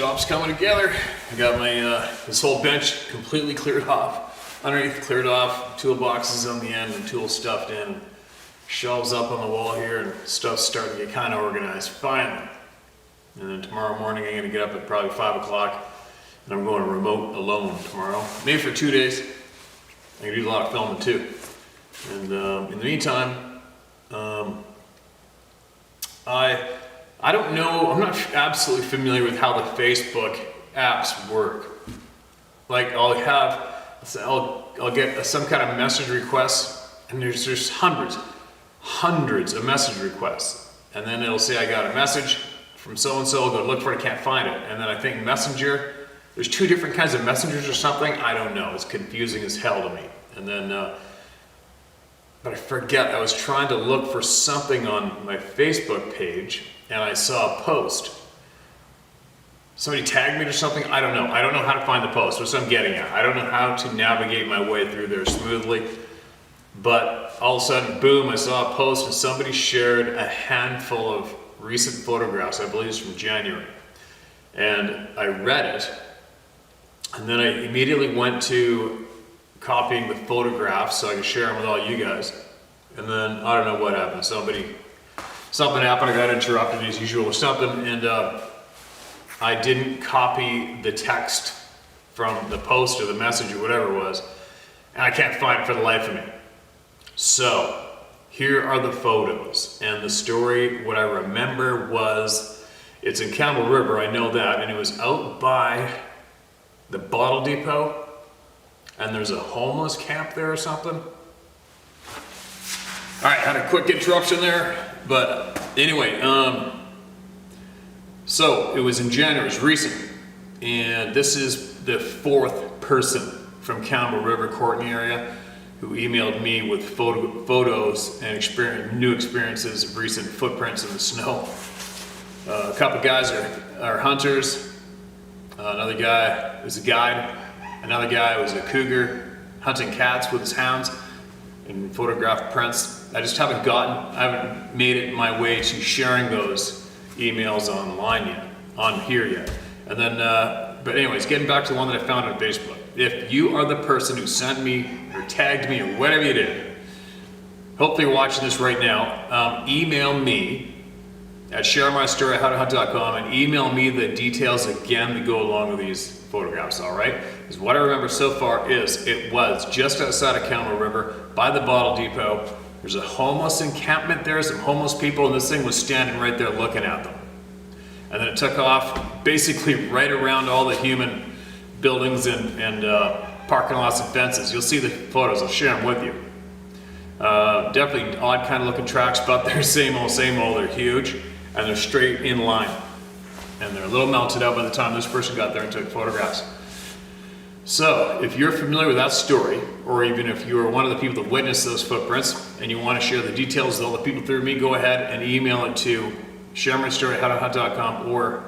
shop's coming together. I got my this whole bench completely cleared off. Underneath cleared off, toolboxes on the end and tools stuffed in. Shelves up on the wall here and stuff's starting to get kind of organized, finally. And then tomorrow morning I'm gonna get up at probably 5 o'clock and I'm going remote alone tomorrow. Maybe for 2 days. I'm gonna do a lot of filming too. And in the meantime, I don't know, I'm not absolutely familiar with how the Facebook apps work. Like I'll get some kind of message request, and there's hundreds of message requests. And then it'll say I got a message from so-and-so, go look for it, can't find it. And then I think Messenger, there's 2 different kinds of messengers or something, I don't know, it's confusing as hell to me. And then, but I forget, I was trying to look for something on my Facebook page, and I saw a post. Somebody tagged me or something, I don't know. I don't know how to find the post, that's what I'm getting at. I don't know how to navigate my way through there smoothly. But all of a sudden, boom, I saw a post and somebody shared a handful of recent photographs, I believe it's from January. And I read it, and then I immediately went to copying the photographs so I could share them with all you guys. And then, I don't know what happened, something happened, I got interrupted as usual with something, and I didn't copy the text from the post or the message or whatever it was, and I can't find it for the life of me. So, here are the photos, and the story, what I remember was, it's in Campbell River, I know that, and it was out by the Bottle Depot, and there's a homeless camp there or something. All right, had a quick interruption there, but anyway, so it was in January, it was recent, and this is the 4th person from Campbell River, Courtenay area, who emailed me with photos and new experiences of recent footprints in the snow. A couple guys are hunters, another guy was a guide, another guy was a cougar hunting cats with his hounds and photographed prints. I haven't made it my way to sharing those emails online yet, on here yet. And then, but anyways, getting back to the one that I found on Facebook. If you are the person who sent me or tagged me or whatever you did, hopefully you're watching this right now, email me at sharemystory@howtohunt.com and email me the details again that go along with these photographs, all right? Because what I remember so far is it was just outside of Campbell River by the Bottle Depot. There's a homeless encampment there, some homeless people, and this thing was standing right there looking at them. And then it took off basically right around all the human buildings and parking lots and fences. You'll see the photos, I'll share them with you. Definitely odd kind of looking tracks, but they're same old, they're huge, and they're straight in line. And they're a little melted out by the time this person got there and took photographs. So, if you're familiar with that story, or even if you are one of the people that witnessed those footprints, and you want to share the details with all the people through me, go ahead and email it to sharemystory@howtohunt.com or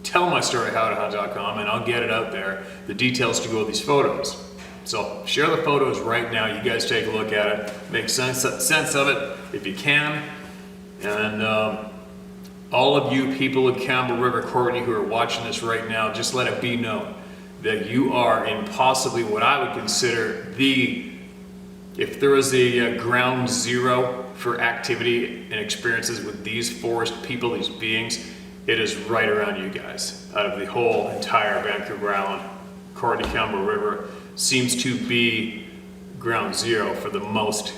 tellmystory@howtohunt.com, and I'll get it out there, the details to go with these photos. So, share the photos right now, you guys take a look at it, make sense of it if you can, and all of you people in Campbell River, Courtenay, who are watching this right now, just let it be known that you are in possibly what I would consider if there was a ground zero for activity and experiences with these forest people, these beings, it is right around you guys. Out of the whole entire Vancouver Island, Courtenay, Campbell River seems to be ground zero for the most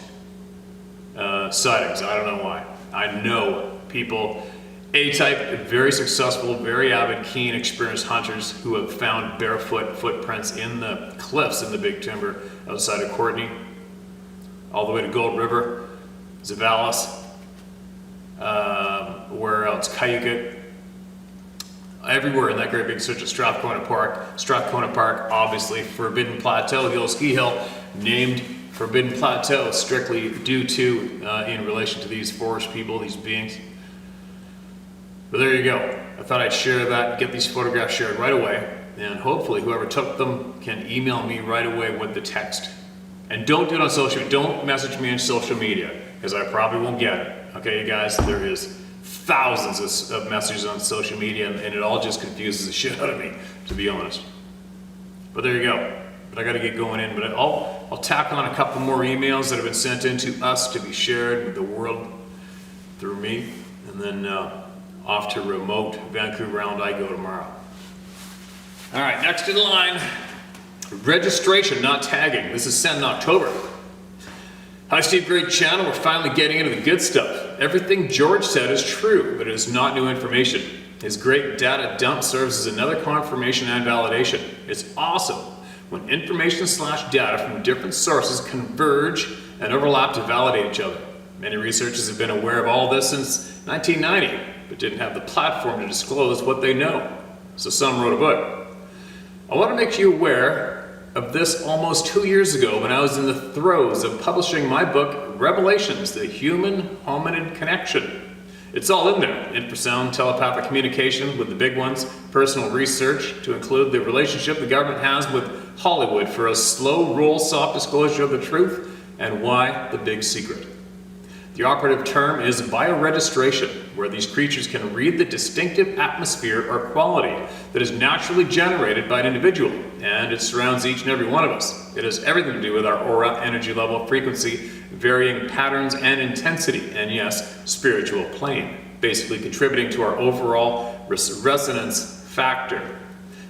sightings. I don't know why. I know people, A-type, very successful, very avid, keen, experienced hunters who have found barefoot footprints in the cliffs in the Big Timber outside of Courtenay, all the way to Gold River, Zavalis, where else, Cayuga, everywhere in that great big search of Strathcona Park, obviously Forbidden Plateau, the old ski hill, named Forbidden Plateau strictly due to, in relation to these forest people, these beings. But there you go. I thought I'd share that, get these photographs shared right away, and hopefully whoever took them can email me right away with the text. And don't do it on social media. Don't message me on social media, because I probably won't get it. Okay, you guys, there is thousands of messages on social media, and it all just confuses the shit out of me, to be honest. But there you go. But I got to get going in. But I'll tack on a couple more emails that have been sent in to us to be shared with the world through me, and then off to remote Vancouver Island I go tomorrow. All right, next in line, registration, not tagging. This is sent in October. Hi Steve, great channel. We're finally getting into the good stuff. Everything George said is true, but it is not new information. His great data dump serves as another confirmation and validation. It's awesome when information/data from different sources converge and overlap to validate each other. Many researchers have been aware of all this since 1990, but didn't have the platform to disclose what they know. So some wrote a book. I want to make you aware of this almost 2 years ago when I was in the throes of publishing my book, Revelations, the Human Hominid Connection. It's all in there. Infrasound, telepathic communication with the big ones, personal research to include the relationship the government has with Hollywood for a slow roll soft disclosure of the truth, and why the big secret. The operative term is bioregistration, where these creatures can read the distinctive atmosphere or quality that is naturally generated by an individual, and it surrounds each and every one of us. It has everything to do with our aura, energy level, frequency, varying patterns and intensity, and yes, spiritual plane, basically contributing to our overall resonance factor.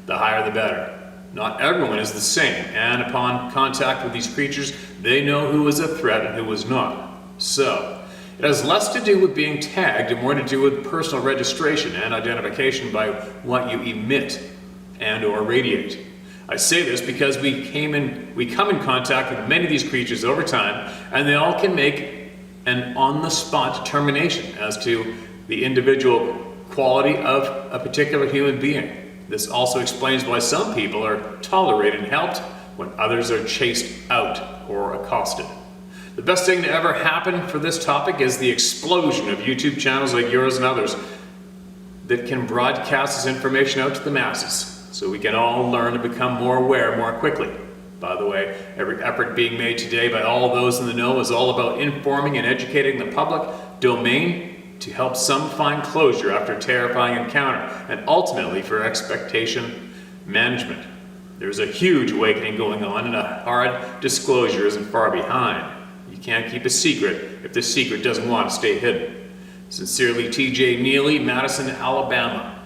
The higher the better. Not everyone is the same, and upon contact with these creatures, they know who is a threat and who is not. So, it has less to do with being tagged and more to do with personal registration and identification by what you emit and or radiate. I say this because we come in contact with many of these creatures over time, and they all can make an on-the-spot determination as to the individual quality of a particular human being. This also explains why some people are tolerated and helped when others are chased out or accosted. The best thing to ever happen for this topic is the explosion of YouTube channels like yours and others that can broadcast this information out to the masses, so we can all learn to become more aware more quickly. By the way, every effort being made today by all those in the know is all about informing and educating the public domain to help some find closure after a terrifying encounter, and ultimately for expectation management. There's a huge awakening going on, and a hard disclosure isn't far behind. You can't keep a secret if the secret doesn't want to stay hidden. Sincerely, TJ Neely, Madison, Alabama.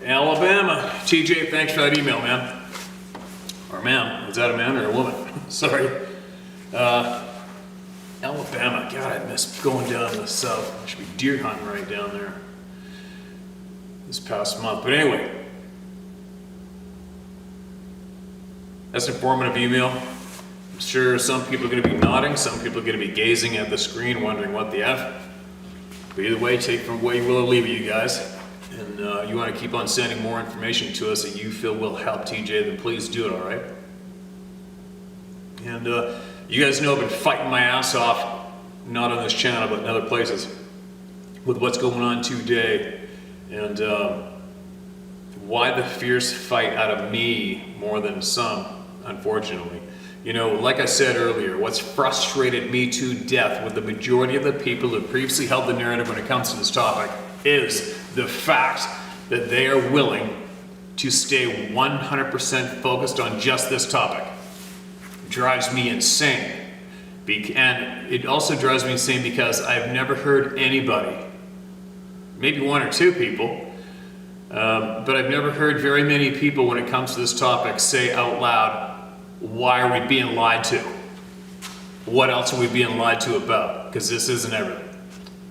Alabama. TJ, thanks for that email, man. Or ma'am. Is that a man or a woman? Sorry. Alabama. God, I miss going down to the south. I should be deer hunting right down there this past month. But anyway, that's an informative email. I'm sure some people are going to be nodding, some people are going to be gazing at the screen wondering what the F. But either way, take from where you will or leave it, you guys. And you want to keep on sending more information to us that you feel will help TJ, then please do it, all right? And you guys know I've been fighting my ass off, not on this channel, but in other places, with what's going on today. And why the fierce fight out of me more than some, unfortunately. You know, like I said earlier, what's frustrated me to death with the majority of the people who previously held the narrative when it comes to this topic is the fact that they are willing to stay 100% focused on just this topic. It drives me insane. And it also drives me insane because I've never heard anybody, maybe one or two people, but I've never heard very many people when it comes to this topic say out loud, why are we being lied to? What else are we being lied to about? Because this isn't everything.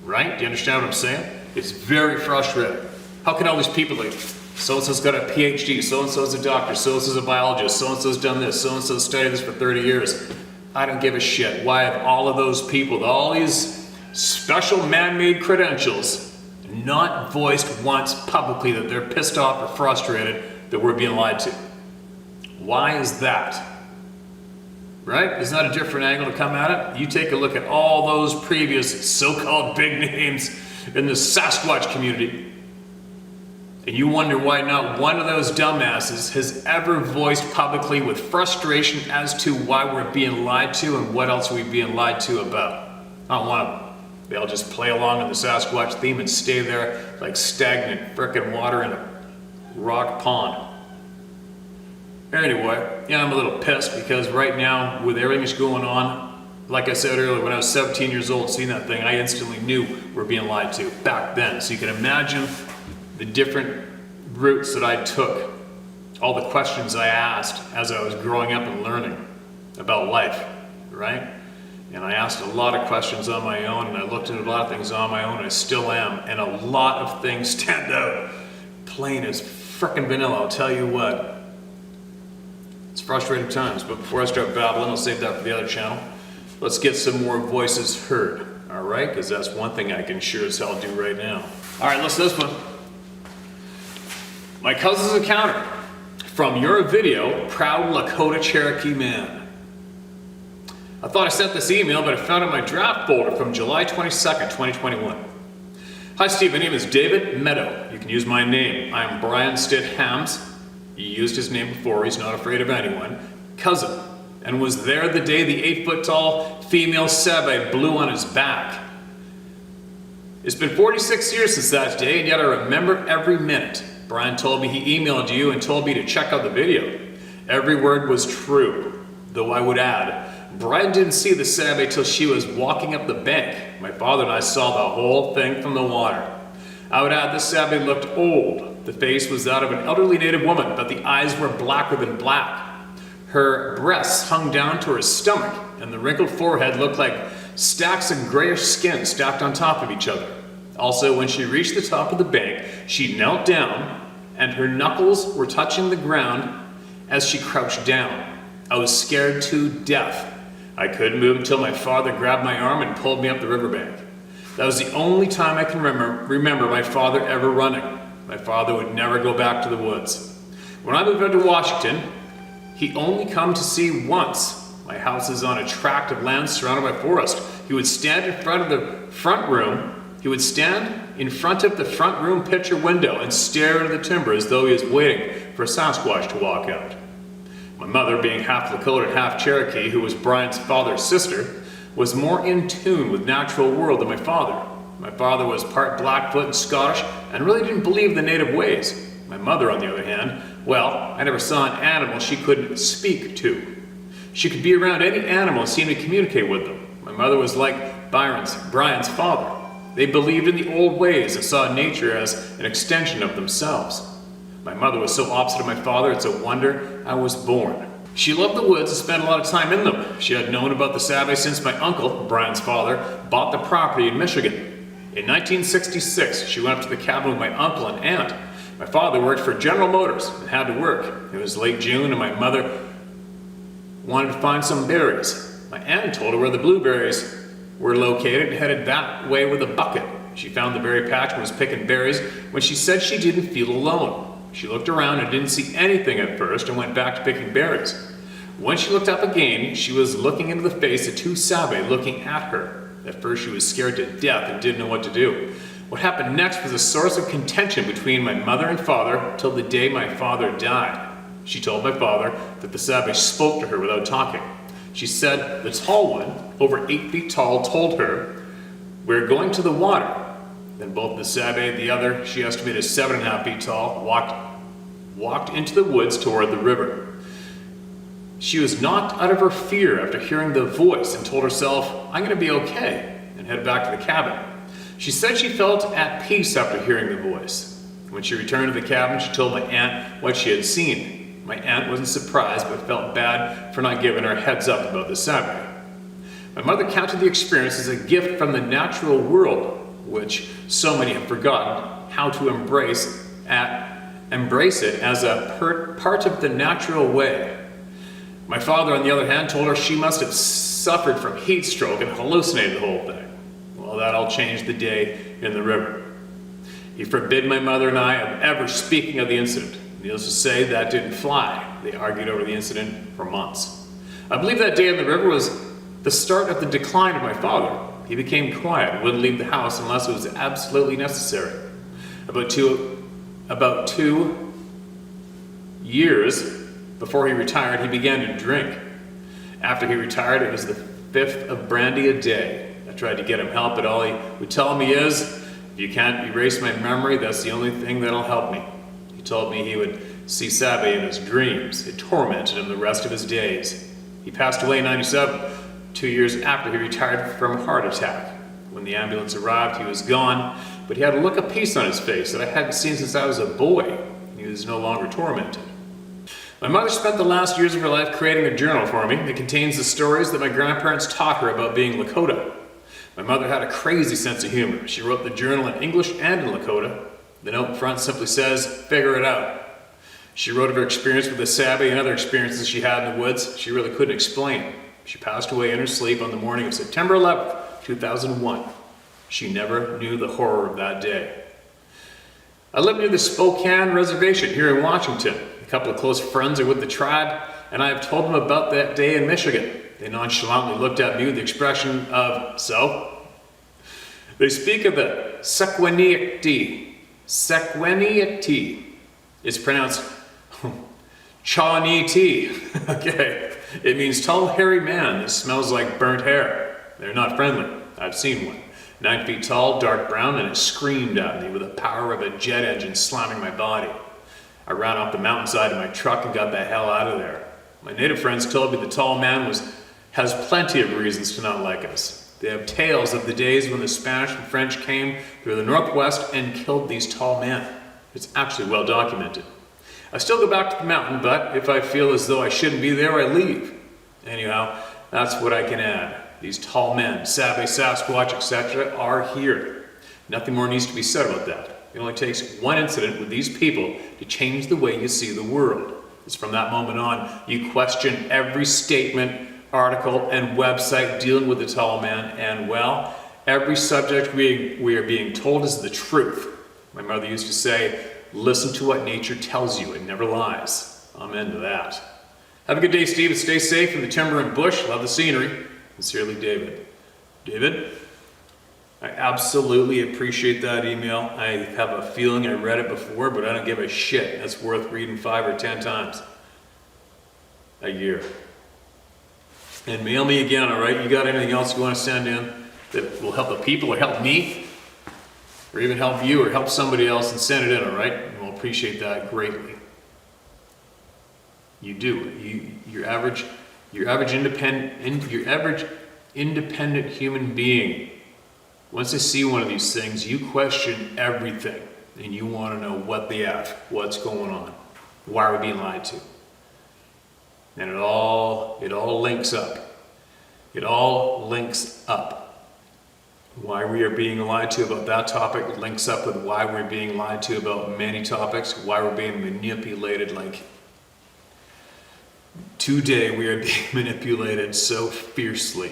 Right? Do you understand what I'm saying? It's very frustrating. How can all these people like, so-and-so's got a PhD, so-and-so's a doctor, so-and-so's a biologist, so-and-so's done this, so-and-so's studied this for 30 years. I don't give a shit. Why have all of those people, all these special man-made credentials, not voiced once publicly that they're pissed off or frustrated that we're being lied to? Why is that? Right? Isn't that a different angle to come at it? You take a look at all those previous so-called big names in the Sasquatch community, and you wonder why not one of those dumbasses has ever voiced publicly with frustration as to why we're being lied to and what else are we being lied to about. Not one of them. They all just play along in the Sasquatch theme and stay there like stagnant frickin' water in a rock pond. Anyway, yeah, I'm a little pissed because right now, with everything that's going on, like I said earlier, when I was 17 years old seeing that thing, I instantly knew we're being lied to back then. So you can imagine the different routes that I took, all the questions I asked as I was growing up and learning about life, right? And I asked a lot of questions on my own, and I looked into a lot of things on my own, and I still am, and a lot of things stand out. Plain as frickin' vanilla, I'll tell you what. It's frustrating times, but before I start babbling, I'll save that for the other channel. Let's get some more voices heard, all right? Because that's one thing I can sure as hell do right now. All right, listen to this one. My cousin's encounter. From your video, Proud Lakota Cherokee Man. I thought I sent this email, but I found it in my draft folder from July 22nd, 2021. Hi Steve, my name is David Meadow. You can use my name. I am Brian Stidham's, he used his name before, he's not afraid of anyone, cousin, and was there the day the 8-foot-tall female Sabe blew on his back. It's been 46 years since that day, and yet I remember every minute. Brian told me he emailed you and told me to check out the video. Every word was true, though I would add, Brian didn't see the Sabe till she was walking up the bank. My father and I saw the whole thing from the water. I would add the Sabe looked old. The face was that of an elderly native woman, but the eyes were blacker than black. Her breasts hung down to her stomach, and the wrinkled forehead looked like stacks of grayish skin stacked on top of each other. Also, when she reached the top of the bank, she knelt down, and her knuckles were touching the ground as she crouched down. I was scared to death. I couldn't move until my father grabbed my arm and pulled me up the riverbank. That was the only time I can remember my father ever running. My father would never go back to the woods. When I moved out to Washington, he only come to see once. My house is on a tract of land surrounded by forest. He would stand in front of the front room. He would stand in front of the front room picture window and stare into the timber as though he was waiting for a Sasquatch to walk out. My mother, being half Lakota and half Cherokee, who was Brian's father's sister, was more in tune with natural world than my father. My father was part Blackfoot and Scottish and really didn't believe the native ways. My mother, on the other hand, well, I never saw an animal she couldn't speak to. She could be around any animal and seem to communicate with them. My mother was like Brian's father. They believed in the old ways and saw nature as an extension of themselves. My mother was so opposite of my father, it's a wonder I was born. She loved the woods and spent a lot of time in them. She had known about the Sabe since my uncle, Brian's father, bought the property in Michigan. In 1966, she went up to the cabin with my uncle and aunt. My father worked for General Motors and had to work. It was late June and my mother wanted to find some berries. My aunt told her where the blueberries were located and headed that way with a bucket. She found the berry patch and was picking berries when she said she didn't feel alone. She looked around and didn't see anything at first and went back to picking berries. When she looked up again, she was looking into the face of two Sabe looking at her. At first she was scared to death and didn't know what to do. What happened next was a source of contention between my mother and father till the day my father died. She told my father that the Sabe spoke to her without talking. She said the tall one, over 8 feet tall, told her, "We're going to the water." Then both the Sabe and the other, she estimated 7.5 feet tall, walked into the woods toward the river. She was knocked out of her fear after hearing the voice and told herself, "I'm going to be okay," and head back to the cabin. She said she felt at peace after hearing the voice. When she returned to the cabin, she told my aunt what she had seen. My aunt wasn't surprised, but felt bad for not giving her a heads up about the Sabe. My mother counted the experience as a gift from the natural world, which so many have forgotten how to embrace it as a part of the natural way. My father, on the other hand, told her she must have suffered from heat stroke and hallucinated the whole thing. Well, that all changed the day in the river. He forbid my mother and I of ever speaking of the incident. Needless to say, that didn't fly. They argued over the incident for months. I believe that day in the river was the start of the decline of my father. He became quiet and wouldn't leave the house unless it was absolutely necessary. About two years before he retired, he began to drink. After he retired, it was the 5th of brandy a day. I tried to get him help, but all he would tell me is, if you can't erase my memory, that's the only thing that'll help me. He told me he would see Sabe in his dreams. It tormented him the rest of his days. He passed away in '97, 2 years after he retired from a heart attack. When the ambulance arrived, he was gone, but he had a look of peace on his face that I hadn't seen since I was a boy. He was no longer tormented. My mother spent the last years of her life creating a journal for me. It contains the stories that my grandparents taught her about being Lakota. My mother had a crazy sense of humor. She wrote the journal in English and in Lakota. The note in front simply says, "Figure it out." She wrote of her experience with the Sabe and other experiences she had in the woods she really couldn't explain. She passed away in her sleep on the morning of September 11th, 2001. She never knew the horror of that day. I live near the Spokane Reservation here in Washington. A couple of close friends are with the tribe, and I have told them about that day in Michigan. They nonchalantly looked at me with the expression of, "So?" They speak of the Sequaniactee. Sequaniactee. It's pronounced Chawnee-tee. Okay. It means tall, hairy man that smells like burnt hair. They're not friendly. I've seen one. 9 feet tall, dark brown, and it screamed at me with the power of a jet engine slamming my body. I ran off the mountainside in my truck and got the hell out of there. My native friends told me the tall man has plenty of reasons to not like us. They have tales of the days when the Spanish and French came through the Northwest and killed these tall men. It's actually well documented. I still go back to the mountain, but if I feel as though I shouldn't be there, I leave. Anyhow, that's what I can add. These tall men, Sabe, Sasquatch, etc. are here. Nothing more needs to be said about that. It only takes one incident with these people to change the way you see the world. It's from that moment on, you question every statement, article, and website dealing with the tall man, and well, every subject we are being told is the truth. My mother used to say, listen to what nature tells you, it never lies. Amen to that. Have a good day, Steve, and stay safe in the timber and bush. Love the scenery. Sincerely, David. David? I absolutely appreciate that email. I have a feeling I read it before, but I don't give a shit. That's worth reading 5 or 10 times a year. And mail me again, all right? You got anything else you want to send in that will help the people or help me? Or even help you or help somebody else, and send it in, all right? And we'll appreciate that greatly. You do. Your average independent human being. Once I see one of these things, you question everything, and you want to know what the F, what's going on, why are we being lied to? And it all links up. It all links up. Why we are being lied to about that topic links up with why we're being lied to about many topics, why we're being manipulated like today we are being manipulated so fiercely.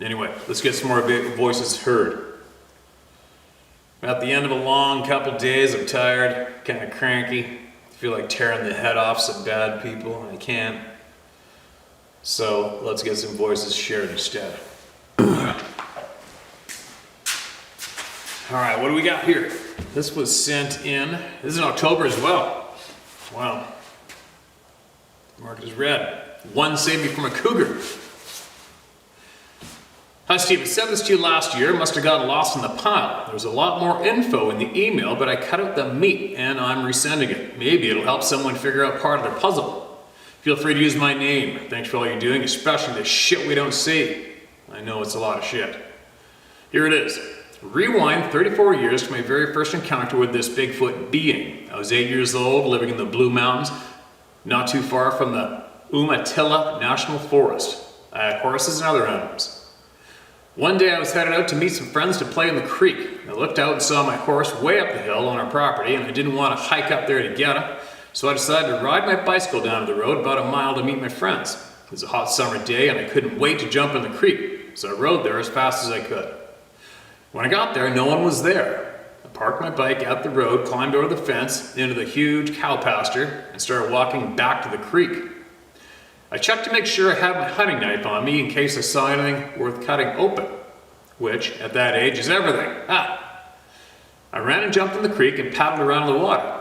Anyway, let's get some more voices heard. At the end of a long couple days, I'm tired, kind of cranky. I feel like tearing the head off some bad people, and I can't. So let's get some voices shared instead. All right, what do we got here? This was sent in, this is in October as well. Wow. Marked as red. One saved me from a cougar. Hi Steve, I sent this to you last year. Must have gotten lost in the pile. There's a lot more info in the email, but I cut out the meat and I'm resending it. Maybe it'll help someone figure out part of their puzzle. Feel free to use my name. Thanks for all you're doing, especially the shit we don't see. I know it's a lot of shit. Here it is. Rewind 34 years to my very first encounter with this Bigfoot being. I was 8 years old, living in the Blue Mountains, not too far from the Umatilla National Forest. I had horses and other animals. One day I was headed out to meet some friends to play in the creek. I looked out and saw my horse way up the hill on our property, and I didn't want to hike up there to get him, so I decided to ride my bicycle down the road about a mile to meet my friends. It was a hot summer day and I couldn't wait to jump in the creek, so I rode there as fast as I could. When I got there, no one was there. I parked my bike at the road, climbed over the fence into the huge cow pasture, and started walking back to the creek. I checked to make sure I had my hunting knife on me in case I saw anything worth cutting open, which, at that age, is everything. I ran and jumped in the creek and paddled around in the water.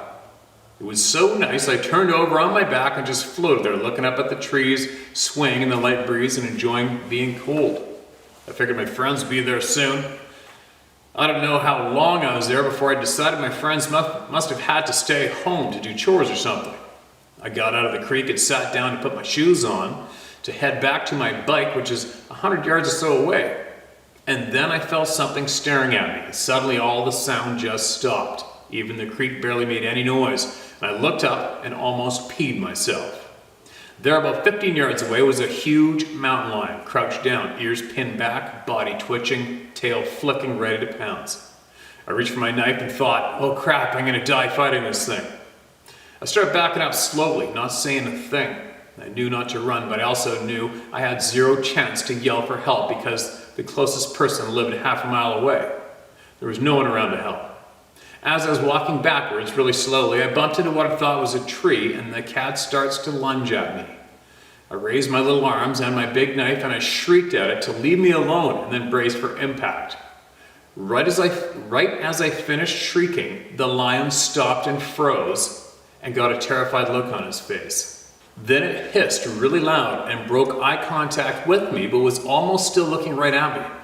It was so nice, I turned over on my back and just floated there, looking up at the trees, swaying in the light breeze and enjoying being cold. I figured my friends would be there soon. I don't know how long I was there before I decided my friends must have had to stay home to do chores or something. I got out of the creek and sat down to put my shoes on to head back to my bike, which is 100 yards or so away. And then I felt something staring at me, and suddenly all the sound just stopped. Even the creek barely made any noise. And I looked up and almost peed myself. There, about 15 yards away, was a huge mountain lion, crouched down, ears pinned back, body twitching, tail flicking, ready to pounce. I reached for my knife and thought, oh crap, I'm gonna die fighting this thing. I started backing up slowly, not saying a thing. I knew not to run, but I also knew I had zero chance to yell for help because the closest person lived half a mile away. There was no one around to help. As I was walking backwards really slowly, I bumped into what I thought was a tree, and the cat starts to lunge at me. I raised my little arms and my big knife and I shrieked at it to leave me alone and then braced for impact. Right as I finished shrieking, the lion stopped and froze and got a terrified look on his face. Then it hissed really loud and broke eye contact with me, but was almost still looking right at me.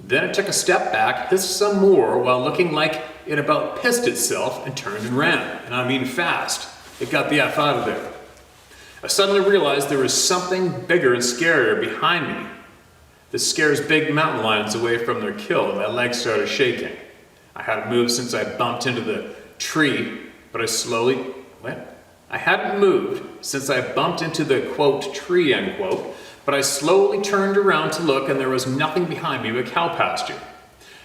Then it took a step back, hissed some more while looking like it about pissed itself and turned and ran. And I mean fast. It got the F out of there. I suddenly realized there was something bigger and scarier behind me that scares big mountain lions away from their kill, and my legs started shaking. I hadn't moved since I bumped into the tree, but I hadn't moved since I bumped into the, quote, tree, end quote, but I slowly turned around to look and there was nothing behind me but cow pasture.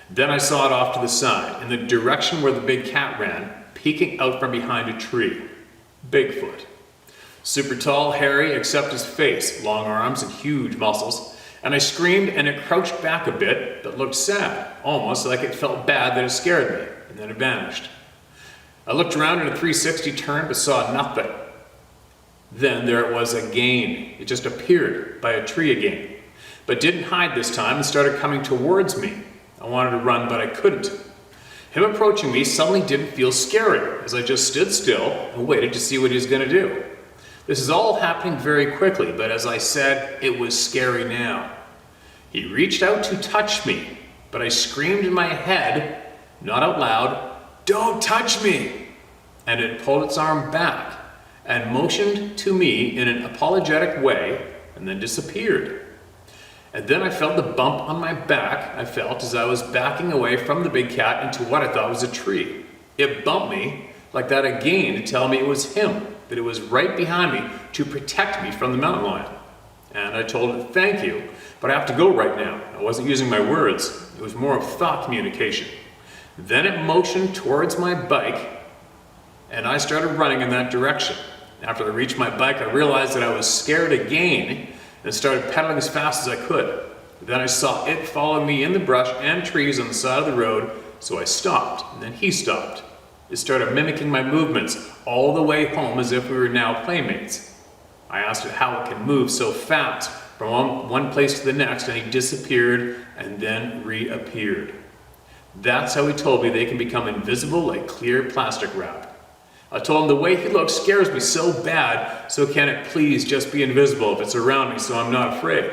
Then I saw it off to the side, in the direction where the big cat ran, peeking out from behind a tree. Bigfoot. Super tall, hairy, except his face, long arms and huge muscles. And I screamed and it crouched back a bit, but looked sad, almost like it felt bad that it scared me, and then it vanished. I looked around in a 360 turn, but saw nothing. Then there it was again. It just appeared by a tree again, but didn't hide this time and started coming towards me. I wanted to run, but I couldn't. Him approaching me suddenly didn't feel scary, as I just stood still and waited to see what he was going to do. This is all happening very quickly, but as I said, it was scary now. He reached out to touch me, but I screamed in my head, not out loud, "Don't touch me!" And it pulled its arm back and motioned to me in an apologetic way and then disappeared. And then I felt the bump on my back I felt as I was backing away from the big cat into what I thought was a tree. It bumped me like that again to tell me it was him, that it was right behind me to protect me from the mountain lion. And I told it, thank you, but I have to go right now. I wasn't using my words. It was more of thought communication. Then it motioned towards my bike and I started running in that direction. After I reached my bike, I realized that I was scared again and started pedaling as fast as I could. Then I saw it following me in the brush and trees on the side of the road, so I stopped, and then he stopped. It started mimicking my movements all the way home as if we were now playmates. I asked it how it can move so fast from one place to the next, and he disappeared and then reappeared. That's how he told me they can become invisible like clear plastic wrap. I told him the way he looks scares me so bad, so can it please just be invisible if it's around me so I'm not afraid.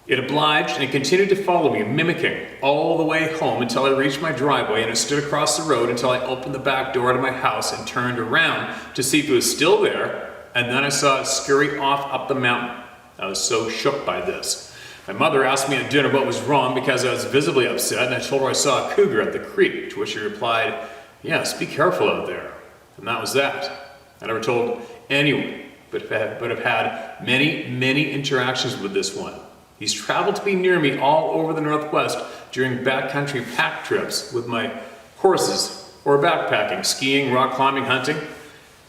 It obliged and it continued to follow me, mimicking all the way home until I reached my driveway, and it stood across the road until I opened the back door to my house and turned around to see if it was still there, and then I saw it scurry off up the mountain. I was so shook by this. My mother asked me at dinner what was wrong because I was visibly upset, and I told her I saw a cougar at the creek, to which she replied, "Yes, be careful out there." And that was that. I never told anyone, but have had many, many interactions with this one. He's traveled to be near me all over the Northwest during backcountry pack trips with my horses, or backpacking, skiing, rock climbing, hunting,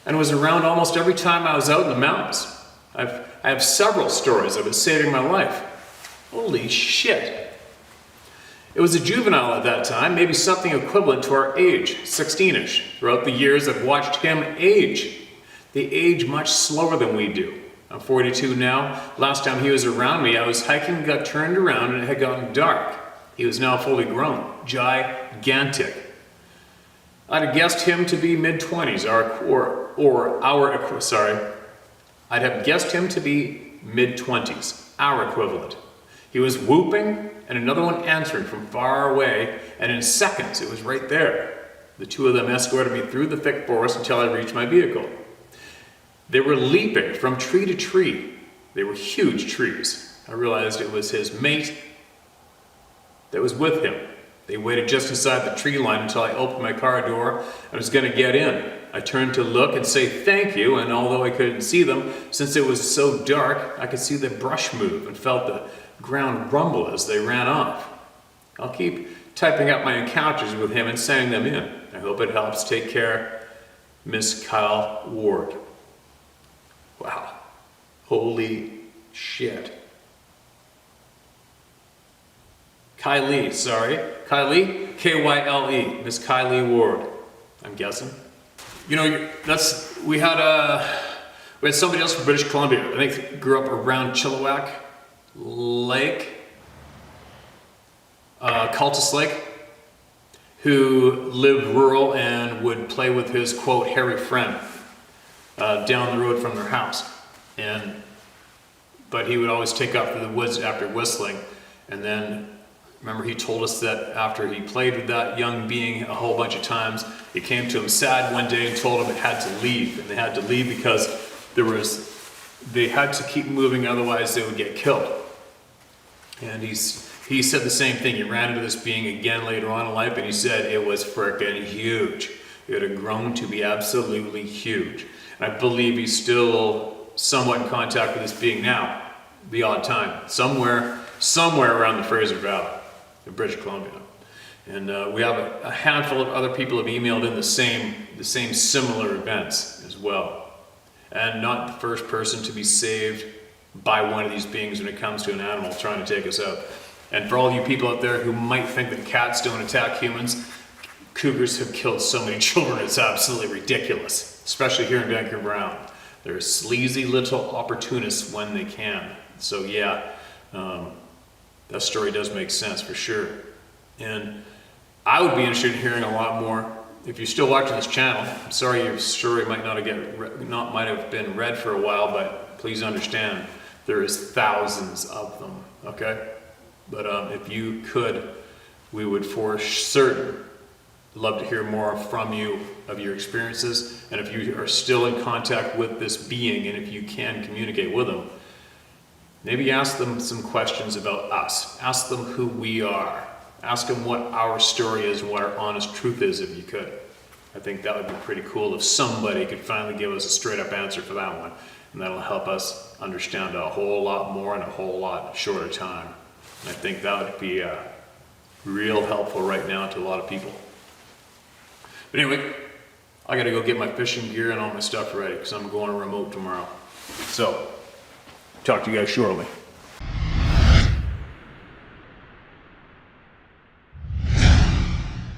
and was around almost every time I was out in the mountains. I have several stories of it saving my life. Holy shit. It was a juvenile at that time, maybe something equivalent to our age, 16-ish. Throughout the years, I've watched him age. They age much slower than we do. I'm 42 now. Last time he was around me, I was hiking and got turned around and it had gotten dark. He was now fully grown, gigantic. I'd have guessed him to be mid-20s, I'd have guessed him to be mid-20s, our equivalent. He was whooping and another one answering from far away, and in seconds it was right there. The two of them escorted me through the thick forest until I reached my vehicle. They were leaping from tree to tree. They were huge trees. I realized it was his mate that was with him. They waited just inside the tree line until I opened my car door and was going to get in. I turned to look and say thank you, and although I couldn't see them, since it was so dark, I could see the brush move and felt the ground rumble as they ran off. I'll keep typing up my encounters with him and sending them in. I hope it helps. Take care, Miss Kyle Ward. Wow. Holy shit. Kylie, sorry. Kylie? K-Y-L-E. Miss Kylie Ward, I'm guessing. You know, we had somebody else from British Columbia. I think grew up around Chilliwack Lake, Cultus Lake, who lived rural and would play with his, quote, hairy friend down the road from their house. But he would always take off through the woods after whistling. And then, remember, he told us that after he played with that young being a whole bunch of times, it came to him sad one day and told him it had to leave. And they had to leave because they had to keep moving, otherwise they would get killed. And he said the same thing. He ran into this being again later on in life, and he said it was frickin' huge. It had grown to be absolutely huge. And I believe he's still somewhat in contact with this being now, the odd time, somewhere around the Fraser Valley in British Columbia. And we have a handful of other people have emailed in the same similar events as well. And not the first person to be saved by one of these beings when it comes to an animal trying to take us out. And for all you people out there who might think that cats don't attack humans, cougars have killed so many children, it's absolutely ridiculous, especially here in Vancouver Island. They're sleazy little opportunists when they can. So yeah, that story does make sense for sure. And I would be interested in hearing a lot more. If you're still watching this channel, I'm sorry your story might not have been read for a while, but please understand there is thousands of them, okay? But if you could, we would for certain love to hear more from you of your experiences. And if you are still in contact with this being, and if you can communicate with them, maybe ask them some questions about us. Ask them who we are. Ask them what our story is and what our honest truth is, if you could. I think that would be pretty cool if somebody could finally give us a straight up answer for that one. And that'll help us understand a whole lot more in a whole lot shorter time. And I think that would be real helpful right now to a lot of people. But anyway, I gotta go get my fishing gear and all my stuff ready because I'm going remote tomorrow. So, talk to you guys shortly.